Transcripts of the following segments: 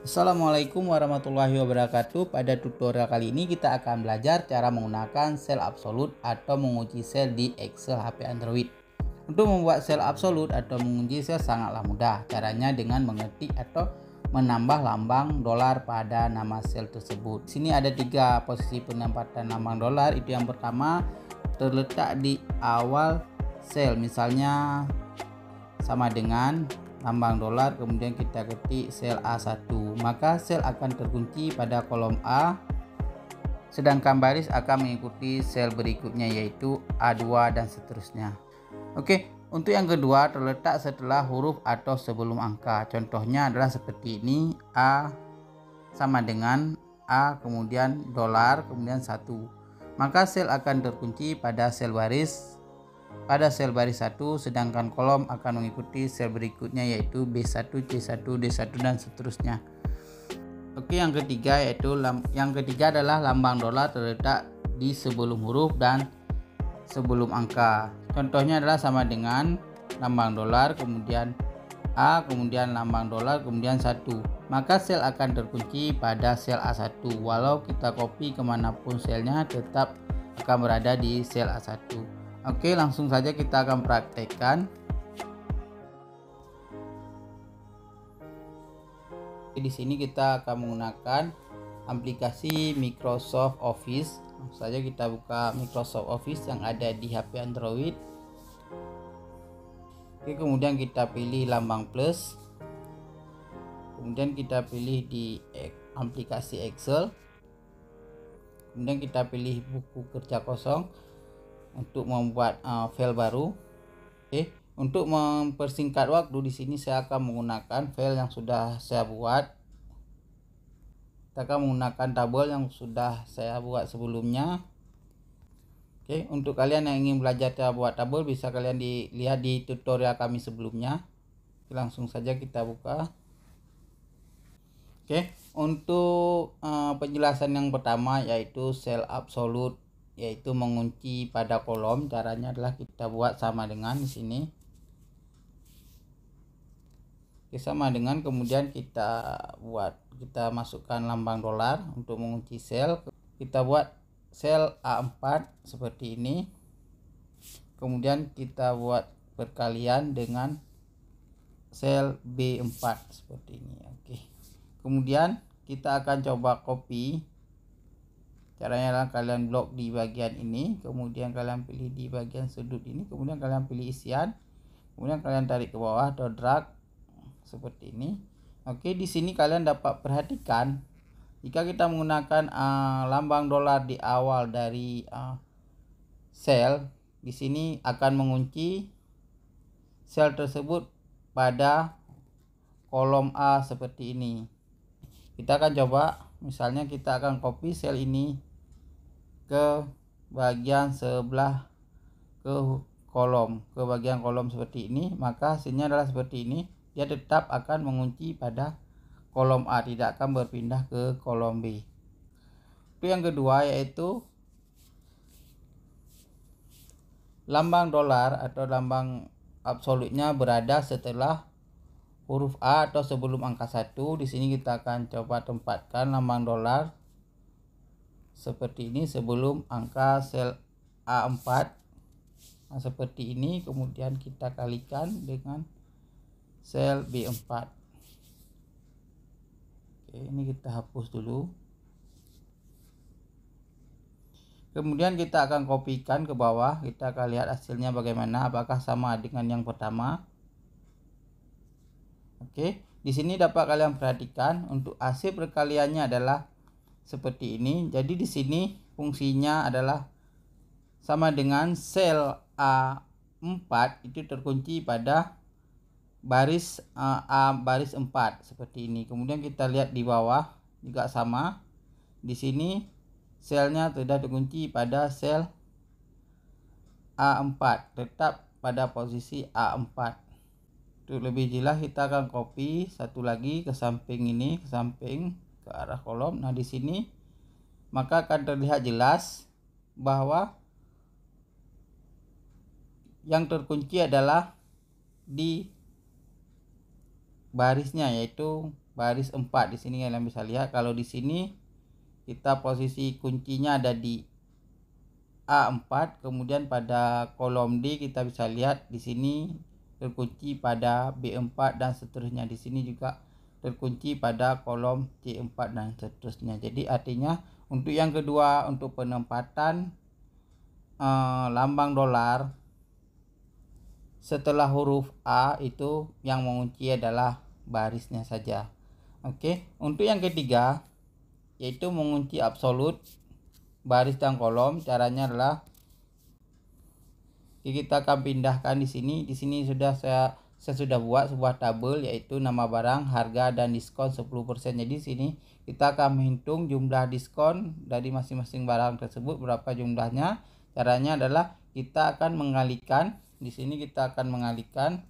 Assalamualaikum warahmatullahi wabarakatuh. Pada tutorial kali ini kita akan belajar cara menggunakan sel absolut atau menguji sel di Excel HP Android. Untuk membuat sel absolut atau menguji sel sangatlah mudah. Caranya dengan mengetik atau menambah lambang dolar pada nama sel tersebut. Di sini ada 3 posisi penempatan lambang dolar. Itu yang pertama terletak di awal sel, misalnya sama dengan lambang dolar, kemudian kita ketik sel A1, maka sel akan terkunci pada kolom A, sedangkan baris akan mengikuti sel berikutnya yaitu A2 dan seterusnya. Oke, untuk yang kedua terletak setelah huruf atau sebelum angka. Contohnya adalah seperti ini, A sama dengan A kemudian dolar kemudian 1. Maka sel akan terkunci pada sel baris 1, sedangkan kolom akan mengikuti sel berikutnya yaitu B1, C1, D1 dan seterusnya. Oke, yang ketiga adalah lambang dolar terletak di sebelum huruf dan sebelum angka. Contohnya adalah sama dengan lambang dolar kemudian A kemudian lambang dolar kemudian 1. Maka sel akan terkunci pada sel A1. Walau kita copy kemanapun selnya tetap akan berada di sel A1. Oke, langsung saja kita akan praktekkan. Di sini kita akan menggunakan aplikasi Microsoft Office. Langsung saja kita buka Microsoft Office yang ada di HP Android. Oke, kemudian kita pilih lambang plus. Kemudian kita pilih di aplikasi Excel. Kemudian kita pilih buku kerja kosong untuk membuat file baru. Oke, untuk mempersingkat waktu di sini saya akan menggunakan file yang sudah saya buat. Kita akan menggunakan tabel yang sudah saya buat sebelumnya. Oke, untuk kalian yang ingin belajar cara buat tabel bisa kalian dilihat di tutorial kami sebelumnya. Oke, langsung saja kita buka. Oke, untuk penjelasan yang pertama yaitu sel absolut, yaitu mengunci pada kolom. Caranya adalah kita buat sama dengan di sini. Oke, sama dengan, kemudian kita masukkan lambang dolar untuk mengunci sel. Kita buat sel A4 seperti ini. Kemudian kita buat perkalian dengan sel B4 seperti ini. Oke. Kemudian kita akan coba copy. Caranya adalah kalian blok di bagian ini, kemudian kalian pilih di bagian sudut ini, kemudian kalian pilih isian, kemudian kalian tarik ke bawah atau drag seperti ini. Oke, di sini kalian dapat perhatikan jika kita menggunakan lambang dolar di awal dari sel, di sini akan mengunci sel tersebut pada kolom A seperti ini. Kita akan coba, misalnya kita akan copy sel ini ke bagian sebelah ke bagian kolom seperti ini, maka hasilnya adalah seperti ini. Dia tetap akan mengunci pada kolom A, tidak akan berpindah ke kolom B. Itu yang kedua, yaitu lambang dolar atau lambang absolutnya berada setelah huruf A atau sebelum angka 1. Di sini kita akan coba tempatkan lambang dolar seperti ini sebelum angka sel A4. Nah, seperti ini, kemudian kita kalikan dengan sel B4. Oke, ini kita hapus dulu. Kemudian kita akan kopikan ke bawah. Kita akan lihat hasilnya bagaimana, apakah sama dengan yang pertama. Oke, di sini dapat kalian perhatikan untuk hasil perkaliannya adalah seperti ini. Jadi di sini fungsinya adalah sama dengan sel A4 itu terkunci pada baris A baris 4 seperti ini. Kemudian kita lihat di bawah juga sama. Di sini selnya sudah terkunci pada sel A4, tetap pada posisi A4. Untuk lebih jelas kita akan copy satu lagi ke samping ini, ke samping ke arah kolom. Nah, di sini maka akan terlihat jelas bahwa yang terkunci adalah di barisnya, yaitu baris 4. Di sini kalian bisa lihat kalau di sini kita posisi kuncinya ada di A4, kemudian pada kolom D kita bisa lihat di sini terkunci pada B4 dan seterusnya. Di sini juga terkunci pada kolom C4 dan seterusnya. Jadi artinya untuk yang kedua, untuk penempatan lambang dolar setelah huruf A itu yang mengunci adalah barisnya saja. Oke, untuk yang ketiga yaitu mengunci absolut baris dan kolom. Caranya adalah kita akan pindahkan di sini. Di sini sudah saya sudah buat sebuah tabel yaitu nama barang, harga dan diskon 10%. Jadi sini kita akan menghitung jumlah diskon dari masing-masing barang tersebut berapa jumlahnya. Caranya adalah kita akan mengalihkan. Di sini kita akan mengalihkan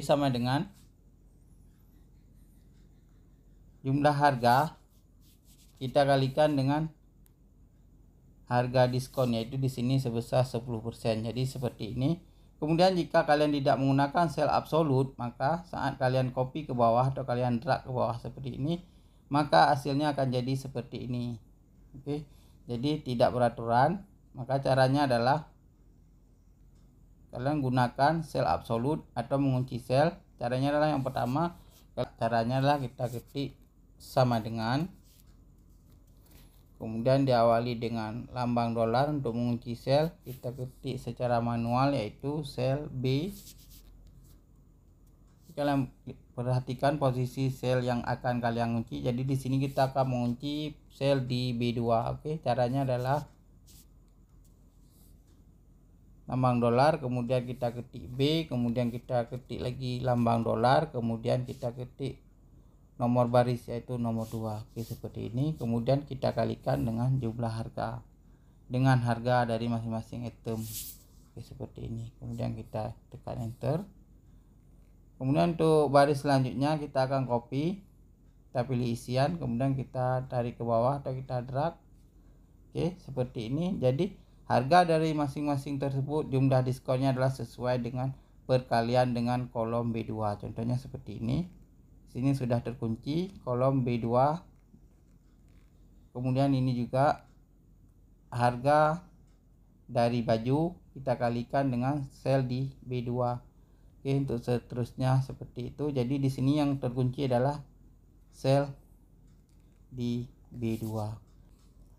sama dengan jumlah harga kita kalikan dengan harga diskon, yaitu di sini sebesar 10%. Jadi seperti ini. Kemudian jika kalian tidak menggunakan sel absolut, maka saat kalian copy ke bawah atau kalian drag ke bawah seperti ini, maka hasilnya akan jadi seperti ini. Oke. Jadi tidak beraturan. Maka caranya adalah kalian gunakan sel absolut atau mengunci sel. Caranya adalah yang pertama, caranya adalah kita ketik sama dengan, kemudian diawali dengan lambang dolar. Untuk mengunci sel kita ketik secara manual yaitu sel B. Kalian perhatikan posisi sel yang akan kalian kunci. Jadi di sini kita akan mengunci sel di B2. Oke, caranya adalah lambang dolar, kemudian kita ketik B, kemudian kita ketik lagi lambang dolar, kemudian kita ketik nomor baris yaitu nomor 2. Oke, seperti ini. Kemudian kita kalikan dengan jumlah harga dengan harga dari masing-masing item. Oke, seperti ini. Kemudian kita tekan enter. Kemudian untuk baris selanjutnya kita akan copy, kita pilih isian, kemudian kita tarik ke bawah atau kita drag. Oke, seperti ini. Jadi harga dari masing-masing tersebut jumlah diskonnya adalah sesuai dengan perkalian dengan kolom B2. Contohnya seperti ini. Sini sudah terkunci kolom B2. Kemudian ini juga harga dari baju kita kalikan dengan sel di B2. Oke, untuk seterusnya seperti itu. Jadi di sini yang terkunci adalah sel di B2.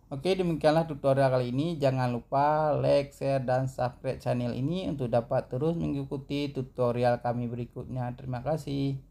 Oke, demikianlah tutorial kali ini. Jangan lupa like, share, dan subscribe channel ini untuk dapat terus mengikuti tutorial kami berikutnya. Terima kasih.